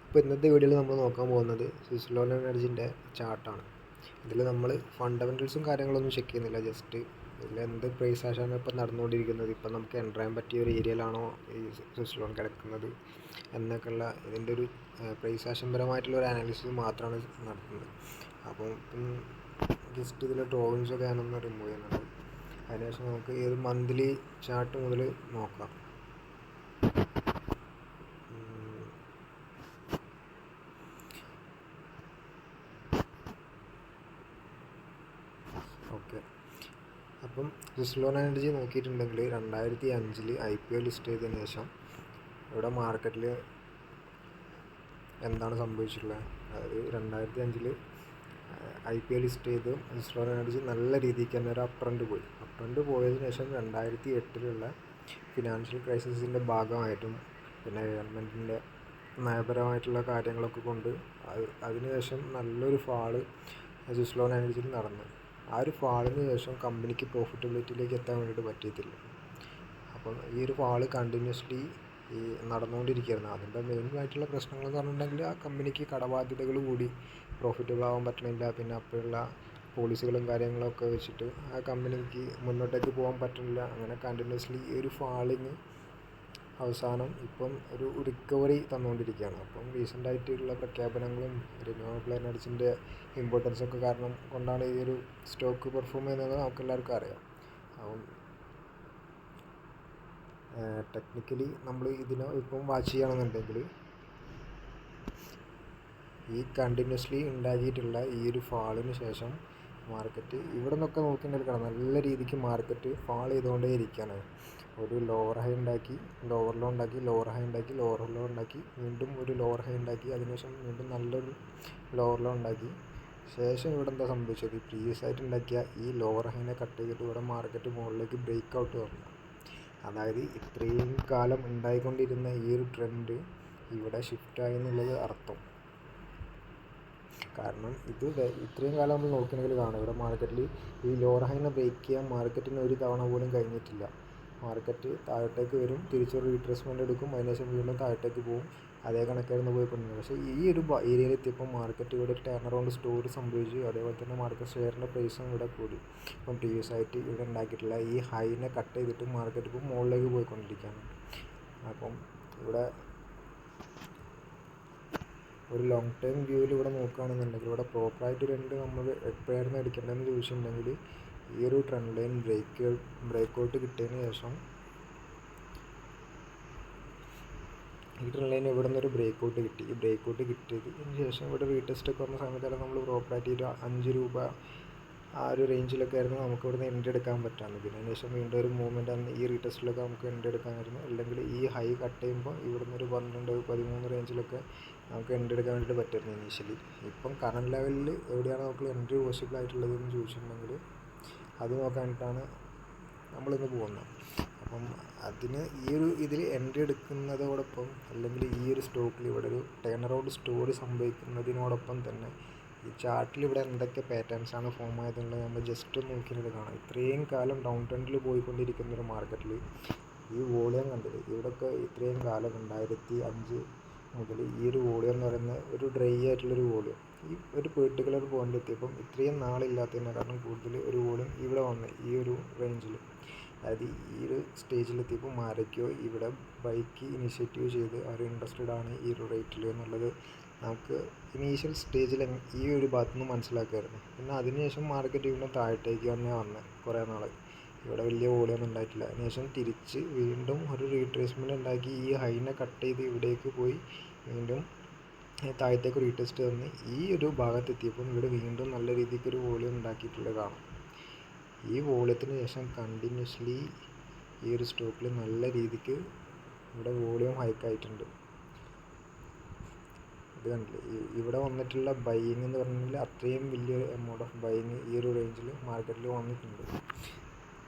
ഇപ്പോൾ ഇന്നത്തെ വീഡിയോയിൽ നമ്മൾ നോക്കാൻ പോകുന്നത് സ്വിറ്റ്സർലൻഡ് എനർജീൻ്റെ ചാർട്ടാണ്. ഇതിൽ നമ്മൾ ഫണ്ടമെൻ്റൽസും കാര്യങ്ങളൊന്നും ചെക്ക് ചെയ്യുന്നില്ല, ജസ്റ്റ് ഇതിൽ എന്ത് പ്രൈസ് ആക്ഷനാണ് ഇപ്പോൾ നടന്നുകൊണ്ടിരിക്കുന്നത്, ഇപ്പം നമുക്ക് എൻ്റർ ചെയ്യാൻ പറ്റിയ ഒരു ഏരിയയിലാണോ ഈ സ്വിറ്റ്സർലൻഡ് കിടക്കുന്നത് എന്നൊക്കെയുള്ള ഇതിൻ്റെ ഒരു പ്രൈസ് ആക്ഷൻപരമായിട്ടുള്ള ഒരു അനാലിസിസ് മാത്രമാണ് നടത്തുന്നത്. അപ്പം ജസ്റ്റ് ഇതിലെ ഡ്രോയിങ്സൊക്കെ ഞാനൊന്ന് റിമൂവ് ചെയ്യുന്നുണ്ട്. അതിനുശേഷം നമുക്ക് ഈ ഒരു മന്ത്ലി ചാർട്ട് മുതൽ നോക്കാം. ഓക്കെ, അപ്പം സ്വിറ്റ്സർലൻഡ് എനർജി നോക്കിയിട്ടുണ്ടെങ്കിൽ 2005 IPO ലിസ്റ്റ് ചെയ്തതിന് ശേഷം ഇവിടെ മാർക്കറ്റിൽ എന്താണ് സംഭവിച്ചിട്ടുള്ളത്? അതായത് 2005 IPO ലിസ്റ്റ് ചെയ്ത് സ്വിറ്റ്സർലൻഡ് എനർജി നല്ല രീതിക്ക് തന്നെ ഒരു അപ് ട്രെൻഡ് പോയതിനു ശേഷം 2008 ഫിനാൻഷ്യൽ ക്രൈസിസിൻ്റെ ഭാഗമായിട്ടും പിന്നെ ഗവൺമെൻറ്റിൻ്റെ നയപരമായിട്ടുള്ള കാര്യങ്ങളൊക്കെ കൊണ്ട് അതിനുശേഷം നല്ലൊരു ഫാള് സ്വിറ്റ്സർലൻഡ് എനർജിയിൽ നടന്നു. ആ ഒരു ഫാളിന് ശേഷം കമ്പനിക്ക് പ്രോഫിറ്റബിലിറ്റിയിലേക്ക് എത്താൻ വേണ്ടിയിട്ട് പറ്റിയിട്ടില്ല. അപ്പം ഈ ഒരു ഫാള് കണ്ടിന്യൂസ്ലി ഈ നടന്നുകൊണ്ടിരിക്കുകയായിരുന്നു. അതിൻ്റെ മെയിനായിട്ടുള്ള പ്രശ്നങ്ങളെന്ന് പറഞ്ഞിട്ടുണ്ടെങ്കിൽ ആ കമ്പനിക്ക് കടബാധ്യതകൾ കൂടി പ്രോഫിറ്റബിൾ ആവാൻ പറ്റണില്ല. പിന്നെ അപ്പോഴുള്ള പോളിസികളും കാര്യങ്ങളൊക്കെ വെച്ചിട്ട് ആ കമ്പനിക്ക് മുന്നോട്ടേക്ക് പോകാൻ പറ്റുന്നില്ല. അങ്ങനെ കണ്ടിന്യൂസ്ലി ഈ ഒരു ഫാളിങ് അവസാനം ഇപ്പം ഒരു റിക്കവറി തന്നുകൊണ്ടിരിക്കുകയാണ്. അപ്പം റീസെൻ്റായിട്ടുള്ള പ്രഖ്യാപനങ്ങളും റിന്യൂവബിൾ എനർജീൻ്റെ ഇമ്പോർട്ടൻസൊക്കെ കാരണം കൊണ്ടാണ് ഈ ഒരു സ്റ്റോക്ക് പെർഫോം ചെയ്യുന്നത് നമുക്ക് എല്ലാവർക്കും അറിയാം. അപ്പം ടെക്നിക്കലി നമ്മൾ ഇതിനെ ഇപ്പം വാച്ച് ചെയ്യുകയാണെന്നുണ്ടെങ്കിൽ ഈ കണ്ടിന്യൂസ്ലി ഉണ്ടാക്കിയിട്ടുള്ള ഈ ഒരു ഫാളിന് ശേഷം മാർക്കറ്റ് ഇവിടെ നിന്നൊക്കെ നോക്കിയിട്ടുണ്ടെങ്കിൽ നല്ല രീതിക്ക് മാർക്കറ്റ് ഫാൾ ചെയ്തുകൊണ്ടേ ഇരിക്കുകയാണ്. ഒരു ലോവർ ഹൈ ഉണ്ടാക്കി, ലോവർ ലോ ഉണ്ടാക്കി, ലോവർ ഹൈ ഉണ്ടാക്കി, ലോവർ ലോ ഉണ്ടാക്കി, വീണ്ടും ഒരു ലോവർ ഹൈ ഉണ്ടാക്കി, അതിനുശേഷം വീണ്ടും നല്ലൊരു ലോവർ ലോ ഉണ്ടാക്കി. ശേഷം ഇവിടെ എന്താ സംഭവിച്ചത്? പ്രീവിയസ് ആയിട്ട് ഉണ്ടാക്കിയ ഈ ലോവർ ഹൈനെ കട്ട് ചെയ്തിട്ട് ഇവിടെ മാർക്കറ്റ് മുകളിലേക്ക് ബ്രേക്ക് ഔട്ട് വന്നു. അതായത് ഇത്രയും കാലം ഉണ്ടായിക്കൊണ്ടിരുന്ന ഈ ഒരു ട്രെൻഡ് ഇവിടെ ഷിഫ്റ്റായി എന്നുള്ളത് അർത്ഥം. കാരണം ഇത് ഇത്രയും കാലം നമ്മൾ നോക്കുകയാണെങ്കിൽ കാണാം, ഇവിടെ മാർക്കറ്റിൽ ഈ ലോവർ ഹൈനെ ബ്രേക്ക് ചെയ്യാൻ മാർക്കറ്റിന് ഒരു തവണ പോലും കഴിഞ്ഞിട്ടില്ല. മാർക്കറ്റ് താഴോട്ടേക്ക് വരും, തിരിച്ചൊരു റീട്രേസ്മെൻ്റ് എടുക്കും, അതിനുശേഷം വീണ്ടും താഴോട്ടേക്ക് പോകും. അതേ കണക്കായിരുന്നു പോയിക്കൊണ്ടിരുന്നത്. പക്ഷേ ഈ ഒരു ഏരിയയിൽ എത്തിയപ്പോൾ മാർക്കറ്റ് ഇവിടെ ഒരു ടേൺ അറൗണ്ട് സ്റ്റോറി സംഭവിച്ചു. അതേപോലെ തന്നെ മാർക്കറ്റ് ഷെയറിൻ്റെ പ്രൈസും ഇവിടെ കൂടി. ഇപ്പം പ്രീവിയസ് ആയിട്ട് ഇവിടെ ഉണ്ടാക്കിയിട്ടുള്ള ഈ ഹൈനെ കട്ട് ചെയ്തിട്ട് മാർക്കറ്റ് ഇപ്പോൾ മുകളിലേക്ക് പോയിക്കൊണ്ടിരിക്കുകയാണ്. അപ്പം ഇവിടെ ഒരു ലോങ് ടേം വ്യൂവിൽ ഇവിടെ നോക്കുകയാണെന്നുണ്ടെങ്കിൽ ഇവിടെ പ്രോപ്പറായിട്ട് രണ്ട് നമ്മൾ എപ്പോഴായിരുന്നു എടുക്കേണ്ടതെന്ന് ചോദിച്ചിട്ടുണ്ടെങ്കിൽ ഈ ഒരു ട്രെൻഡ് ലൈൻ ബ്രേക്ക് ഔട്ട് കിട്ടിയതിന് ശേഷം ഈ ട്രെൻഡ് ലൈൻ ഇവിടെ നിന്നൊരു ബ്രേക്ക് ഔട്ട് കിട്ടി. ഈ ബ്രേക്ക് ഔട്ട് കിട്ടിയതിന് ശേഷം ഇവിടെ റീടെസ്റ്റ് ഒക്കെ വന്ന സമയത്തെല്ലാം നമ്മൾ പ്രോപ്പറായിട്ട് ഒരു 5 രൂപ ആ ഒരു റേഞ്ചിലൊക്കെ ആയിരുന്നു നമുക്ക് ഇവിടുന്ന് എൻട്രി എടുക്കാൻ പറ്റാമെന്ന്. പിന്നെ അതിന് ശേഷം വീണ്ടും ഒരു മൂവ്മെൻ്റ് ആണ് ഈ റീടെസ്റ്റിലൊക്കെ നമുക്ക് എൻട്രി എടുക്കാമായിരുന്നു. അല്ലെങ്കിൽ ഈ ഹൈ കട്ട് ചെയ്യുമ്പോൾ ഇവിടുന്ന് ഒരു 12-13 റേഞ്ചിലൊക്കെ നമുക്ക് എൻട്രി എടുക്കാൻ വേണ്ടിയിട്ട് പറ്റുമായിരുന്നു ഇനീഷ്യലി. ഇപ്പം കറണ്ട് ലെവലിൽ എവിടെയാണ് നമുക്ക് എൻട്രി പോസിബിൾ ആയിട്ടുള്ളതെന്ന് ചോദിച്ചിട്ടുണ്ടെങ്കിൽ അത് നോക്കാനായിട്ടാണ് നമ്മളിന്ന് പോകുന്നത്. അപ്പം അതിന് ഈ ഒരു ഇതിൽ എൻട്രി എടുക്കുന്നതോടൊപ്പം അല്ലെങ്കിൽ ഈ ഒരു സ്റ്റോക്കിൽ ഇവിടെ ഒരു ടേൺ അറൗണ്ട് സ്റ്റോറി സംഭവിക്കുന്നതിനോടൊപ്പം തന്നെ ഈ ചാർട്ടിൽ ഇവിടെ എന്തൊക്കെ പാറ്റേൺസാണ് ഫോം ആയതെന്നുള്ളത് നമ്മൾ ജസ്റ്റ് നോക്കിയിട്ട് കാണാം. ഇത്രയും കാലം ഡൗൺ ട്രെൻഡിൽ പോയിക്കൊണ്ടിരിക്കുന്ന ഒരു മാർക്കറ്റിൽ ഈ വോളിയം കണ്ടില്ലേ, ഇവിടെയൊക്കെ ഇത്രയും കാലം 2005 മുതൽ ഈ ഒരു വോളിയം എന്ന് പറയുന്നത് ഒരു ഡ്രൈ ആയിട്ടുള്ളൊരു വോളിയം ഈ ഒരു പെർട്ടിക്കുലർ പോയിന്റ് എത്തിയപ്പം ഇത്രയും നാളില്ലാത്തതിനെക്കാളും കൂടുതൽ ഒരു വോളിയം ഇവിടെ വന്ന് ഈ ഒരു റേഞ്ചിൽ, അതായത് ഈ ഒരു സ്റ്റേജിലെത്തിയപ്പോൾ ആരൊക്കെയോ ഇവിടെ ബൈക്ക് ഇനിഷ്യേറ്റീവ് ചെയ്ത് അവർ ഇൻട്രസ്റ്റഡ് ആണ് ഈ ഒരു റേറ്റിൽ എന്നുള്ളത് നമുക്ക് ഇനീഷ്യൽ സ്റ്റേജിൽ ഈ ഒരു ഭാഗത്തു നിന്ന് മനസ്സിലാക്കുമായിരുന്നു. പിന്നെ അതിനുശേഷം മാർക്കറ്റ് വീണ്ടും താഴത്തേക്ക് തന്നെ വന്ന് കുറേ നാൾ ഇവിടെ വലിയ വോളിയൊന്നും ഉണ്ടായിട്ടില്ല. അതിനുശേഷം തിരിച്ച് വീണ്ടും ഒരു റീട്രേസ്മെൻറ്റ് ഉണ്ടാക്കി ഈ ഹൈനെ കട്ട് ചെയ്ത് ഇവിടേക്ക് പോയി വീണ്ടും താഴത്തേക്ക് റീടെസ്റ്റ് തന്ന് ഈ ഒരു ഭാഗത്തെത്തിയപ്പോൾ ഇവിടെ വീണ്ടും നല്ല രീതിക്ക് ഒരു വോളിയം ഉണ്ടാക്കിയിട്ടുള്ളത് കാണാം. ഈ വോളിയത്തിന് ശേഷം കണ്ടിന്യൂസ്ലി ഈ ഒരു സ്റ്റോക്കിൽ നല്ല രീതിക്ക് ഇവിടെ വോളിയം ഹൈക്കായിട്ടുണ്ട്. ഇത് കണ്ടില്ലേ, ഇവിടെ വന്നിട്ടുള്ള ബൈയിങ് എന്ന് പറഞ്ഞാൽ അത്രയും വലിയൊരു എമൗണ്ട് ഓഫ് ബൈയിങ് ഈ ഒരു റേഞ്ചിൽ മാർക്കറ്റിൽ വന്നിട്ടുണ്ട്.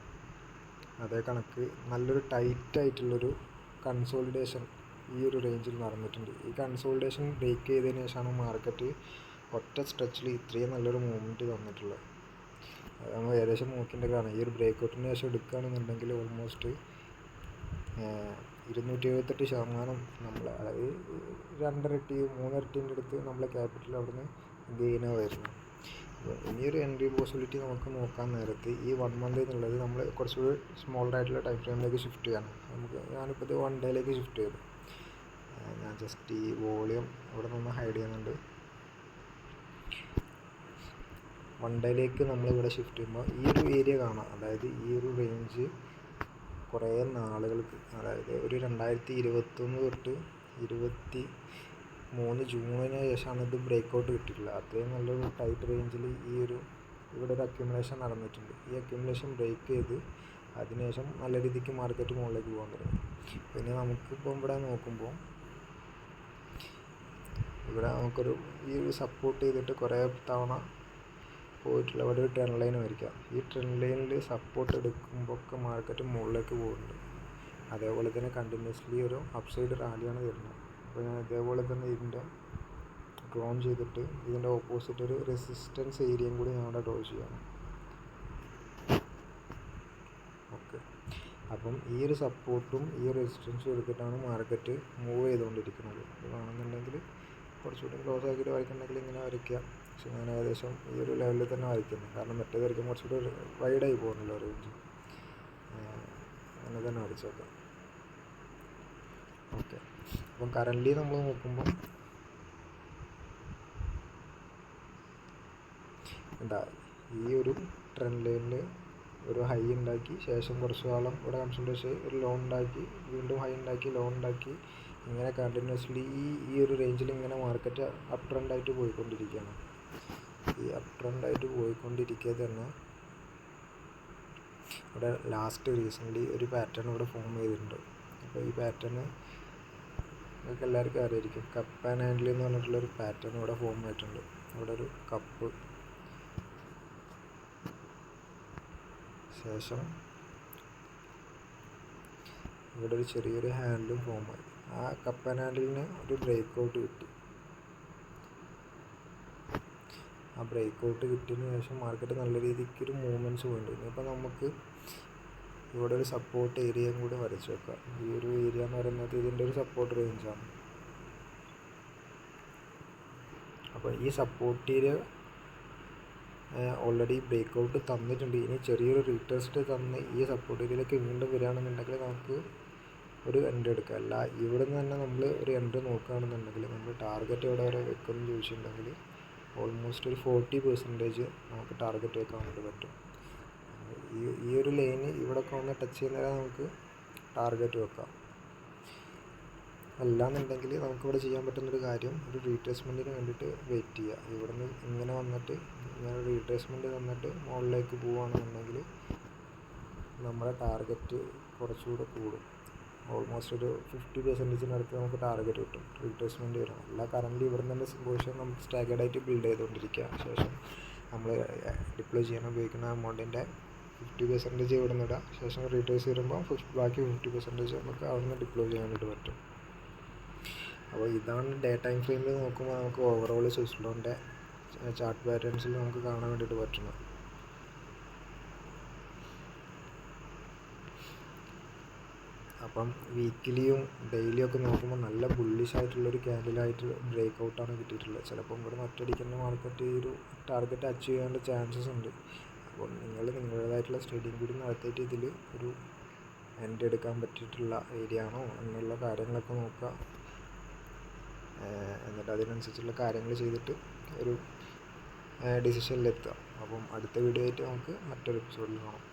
അതേ കണക്ക് നല്ലൊരു ടൈറ്റായിട്ടുള്ളൊരു കൺസോളിഡേഷൻ ഈ ഒരു റേഞ്ചിൽ നടന്നിട്ടുണ്ട്. ഈ കൺസോളിഡേഷൻ ബ്രേക്ക് ചെയ്തതിന് ശേഷമാണ് മാർക്കറ്റ് ഒറ്റ സ്ട്രെച്ചിൽ ഇത്രയും നല്ലൊരു മൂവ്മെൻറ്റ് തന്നിട്ടുള്ളത്. നമ്മൾ ഏകദേശം നോക്കിയിട്ട് കാണാം, ഈ ഒരു ബ്രേക്ക് ഔട്ടിന് ശേഷം എടുക്കുകയാണെന്നുണ്ടെങ്കിൽ ഓൾമോസ്റ്റ് 278% നമ്മൾ, അതായത് 2 ഇരട്ടി 3 ഇരട്ടീൻ്റെ അടുത്ത് നമ്മളെ ക്യാപിറ്റൽ അവിടുന്ന് ഗെയിനാണ് വരുന്നത്. അപ്പോൾ ഇനിയൊരു എൻട്രി പോസിബിലിറ്റി നമുക്ക് നോക്കാൻ നേരത്ത് ഈ 1 മന്ത് എന്നുള്ളത് നമ്മൾ കുറച്ചുകൂടി സ്മോളറായിട്ടുള്ള ടൈം ഫ്രെയിമിലേക്ക് ഷിഫ്റ്റ് ചെയ്യണം. ഞാനിപ്പോൾ ഇത് 1 ഡേയിലേക്ക് ഷിഫ്റ്റ് ചെയ്തു. ഞാൻ ജസ്റ്റ് ഈ വോളിയം ഇവിടെ നിന്ന് ഹൈഡ് ചെയ്യുന്നുണ്ട്. 1 ഡേയിലേക്ക് നമ്മളിവിടെ ഷിഫ്റ്റ് ചെയ്യുമ്പോൾ ഈ ഒരു ഏരിയ കാണാം. അതായത് ഈ ഒരു റേഞ്ച് കുറേ നാളുകൾക്ക്, അതായത് ഒരു 2021 തൊട്ട് 23 ജൂണിന് ശേഷമാണ് ഇത് ബ്രേക്ക് ഔട്ട് കിട്ടിയിട്ടുള്ളത്. അത്രയും നല്ലൊരു ടൈറ്റ് റേഞ്ചിൽ ഇവിടെ ഒരു അക്യുമുലേഷൻ നടന്നിട്ടുണ്ട്. ഈ അക്യുമുലേഷൻ ബ്രേക്ക് ചെയ്ത് അതിനുശേഷം നല്ല രീതിക്ക് മാർക്കറ്റ് മുകളിലേക്ക് പോകാൻ തുടങ്ങി. പിന്നെ നമുക്കിപ്പോൾ ഇവിടെ നോക്കുമ്പോൾ ഇവിടെ നമുക്കൊരു ഈ ഒരു സപ്പോർട്ട് ചെയ്തിട്ട് കുറേ തവണ പോയിട്ടുള്ള ഇവിടെ ഒരു ട്രെൻഡ് ലൈൻ വരയ്ക്കാം. ഈ ട്രെൻഡ് ലൈനിൽ സപ്പോർട്ട് എടുക്കുമ്പോൾ ഒക്കെ മാർക്കറ്റ് മുകളിലേക്ക് പോകുന്നുണ്ട്. അതേപോലെ തന്നെ കണ്ടിന്യൂസ്ലി ഒരു അപ്സൈഡ് റാലിയാണ് വരുന്നത്. അപ്പോൾ ഞാൻ ഇതേപോലെ തന്നെ ഇതിൻ്റെ ഡ്രോൺ ചെയ്തിട്ട് ഇതിൻ്റെ ഓപ്പോസിറ്റ് ഒരു റെസിസ്റ്റൻസ് ഏരിയയും കൂടി ഞാൻ അവിടെ ഡ്രോ ചെയ്യാണ്. ഓക്കെ, അപ്പം ഈ ഒരു സപ്പോർട്ടും ഈ റെസിസ്റ്റൻസും എടുത്തിട്ടാണ് മാർക്കറ്റ് മൂവ് ചെയ്തുകൊണ്ടിരിക്കുന്നത്. ഇത് വേണമെന്നുണ്ടെങ്കിൽ കുറച്ചുകൂടി ക്ലോസ് ആക്കിയിട്ട് വരയ്ക്കുന്നുണ്ടെങ്കിൽ ഇങ്ങനെ വരയ്ക്കുക. പക്ഷെ ഞാൻ ഏകദേശം ഈ ഒരു ലെവലിൽ തന്നെ വരയ്ക്കുന്നത്, കാരണം മറ്റേത് വരയ്ക്കുമ്പോൾ കുറച്ചുകൂടി വൈഡായി പോകുന്നല്ലോ റേഞ്ച്. അങ്ങനെ തന്നെ വരച്ച് നോക്കാം. ഓക്കെ, അപ്പം കറൻ്റ്ലി നമ്മൾ നോക്കുമ്പോൾ എന്താ ഈ ഒരു ട്രെൻഡ് ലൈനിൽ ഒരു ഹൈ ഉണ്ടാക്കി ശേഷം കുറച്ച് കാലം ഇവിടെ കൺസൾട്ടേഷൻ ഒരു ലോ ഉണ്ടാക്കി വീണ്ടും ഹൈ ഉണ്ടാക്കി ലോ ഉണ്ടാക്കി ഇങ്ങനെ കണ്ടിന്യൂസ്ലി ഈ ഒരു റേഞ്ചിൽ ഇങ്ങനെ മാർക്കറ്റ് അപ്പ് ട്രെൻഡായിട്ട് പോയിക്കൊണ്ടിരിക്കുകയാണ്. ഈ അപ്പ് ട്രെൻഡായിട്ട് പോയിക്കൊണ്ടിരിക്കുക തന്നെ ഇവിടെ ലാസ്റ്റ് റീസെൻ്റ്ലി ഒരു പാറ്റേൺ ഇവിടെ ഫോം ചെയ്തിട്ടുണ്ട്. അപ്പോൾ ഈ പാറ്റേൺ നിങ്ങൾക്ക് എല്ലാവർക്കും അറിയായിരിക്കും. കപ്പ് ആൻഡ് ഹാൻഡിൽ എന്ന് പറഞ്ഞിട്ടുള്ളൊരു പാറ്റേൺ ഇവിടെ ഫോം ആയിട്ടുണ്ട്. ഇവിടെ ഒരു കപ്പ് ശേഷം ഇവിടെ ഒരു ചെറിയൊരു ഹാൻഡിലും ഫോമായി. ആ കപ്പ് ആൻഡ് ഹാൻഡിലിന് ഒരു ബ്രേക്ക് ഔട്ട് കിട്ടി. ആ ബ്രേക്ക് ഔട്ട് കിട്ടിയതിന് ശേഷം മാർക്കറ്റ് നല്ല രീതിക്ക് ഒരു മൂവ്മെൻറ്റ്സ് പോയിട്ടുണ്ട്. ഇപ്പോൾ നമുക്ക് ഇവിടെ ഒരു സപ്പോർട്ട് ഏരിയയും കൂടി വരച്ച് വെക്കാം. ഈ ഒരു ഏരിയ എന്ന് പറയുന്നത് ഇതിൻ്റെ ഒരു സപ്പോർട്ട് റേഞ്ചാണ്. അപ്പോൾ ഈ support area already break out തന്നിട്ടുണ്ട്. ഇനി ചെറിയൊരു റീടെസ്റ്റ് തന്ന് ഈ സപ്പോർട്ട് ഏരിയയിലേക്ക് വീണ്ടും വരികയാണെന്നുണ്ടെങ്കിൽ നമുക്ക് ഒരു എൻട്രി എടുക്കാം. അല്ല ഇവിടെ നിന്ന് തന്നെ നമ്മൾ ഒരു എൻട്രി നോക്കുകയാണെന്നുണ്ടെങ്കിൽ നമ്മൾ ടാർഗറ്റ് എവിടെ വരെ വെക്കുമെന്ന് ചോദിച്ചിട്ടുണ്ടെങ്കിൽ ഓൾമോസ്റ്റ് ഒരു 40% നമുക്ക് ടാർഗറ്റ് വെക്കാൻ വേണ്ടി പറ്റും. ഈ ഒരു ലൈന് ഇവിടെയൊക്കെ ഒന്ന് ടച്ച് ചെയ്യുന്നവരെ നമുക്ക് ടാർഗറ്റ് വെക്കാം. അല്ലാന്നുണ്ടെങ്കിൽ നമുക്കിവിടെ ചെയ്യാൻ പറ്റുന്നൊരു കാര്യം ഒരു റീട്രേസ്മെൻറ്റിന് വേണ്ടിയിട്ട് വെയിറ്റ് ചെയ്യുക. ഇവിടെ നിന്ന് ഇങ്ങനെ വന്നിട്ട് ഇങ്ങനെ റീട്രേസ്മെൻറ്റ് തന്നിട്ട് മുകളിലേക്ക് പോവുകയാണെന്നുണ്ടെങ്കിൽ നമ്മുടെ ടാർഗറ്റ് കുറച്ചുകൂടെ കൂടും. ഓൾമോസ്റ്റ് ഒരു 50%-നടുത്ത് നമുക്ക് ടാർഗറ്റ് കിട്ടും റീട്രേസ്മെൻറ്റ് വരണം. അല്ല കറൻറ്റ്ലി ഇവിടെ തന്നെ പൊസിഷൻ നമുക്ക് സ്റ്റാഗേർഡായിട്ട് ബിൽഡ് ചെയ്തുകൊണ്ടിരിക്കുക. ശേഷം നമ്മൾ ഡിപ്ലോയ് ചെയ്യാൻ ഉപയോഗിക്കുന്ന എമൗണ്ടിൻ്റെ 50% ഇവിടെ നിന്ന് ഇടുക. ശേഷം റീട്രേസ് വരുമ്പോൾ ബാക്കി 50% നമുക്ക് അവിടെ നിന്ന് ഡിപ്ലോയ് ചെയ്യാൻ വേണ്ടി പറ്റും. അപ്പോൾ ഇതാണ് ഡേ ടൈം ഫ്രെയിമിൽ നോക്കുമ്പോൾ നമുക്ക് ഓവറോൾ സ്വിസ് ലോണിൻ്റെ ചാർട്ട് പാറ്റേൺസിൽ നമുക്ക് കാണാൻ വേണ്ടിയിട്ട് പറ്റുന്നത്. അപ്പം വീക്കിലിയും ഡെയിലിയും ഒക്കെ നോക്കുമ്പോൾ നല്ല ബുള്ളിഷ് ആയിട്ടുള്ളൊരു ക്യാൻഡിലായിട്ട് ബ്രേക്ക് ഔട്ടാണ് കിട്ടിയിട്ടുള്ളത്. ചിലപ്പം ഇവിടെ ഒറ്റയടിക്കുന്ന മാർക്കറ്റ് ഈ ഒരു ടാർഗറ്റ് അച്ചീവ് ചെയ്യാനുള്ള ചാൻസസ് ഉണ്ട്. അപ്പോൾ നിങ്ങൾ നിങ്ങളുടേതായിട്ടുള്ള സ്റ്റഡിയും കൂടി നടത്തിയിട്ട് ഇതിൽ ഒരു എൻട്രി എടുക്കാൻ പറ്റിയിട്ടുള്ള ഏരിയ ആണോ എന്നുള്ള കാര്യങ്ങളൊക്കെ നോക്കുക. എന്നിട്ട് അതിനനുസരിച്ചുള്ള കാര്യങ്ങൾ ചെയ്തിട്ട് ഒരു ഡിസിഷനിലെത്തുക. അപ്പം അടുത്ത വീഡിയോ ആയിട്ട് നമുക്ക് മറ്റൊരു എപ്പിസോഡിൽ കാണാം.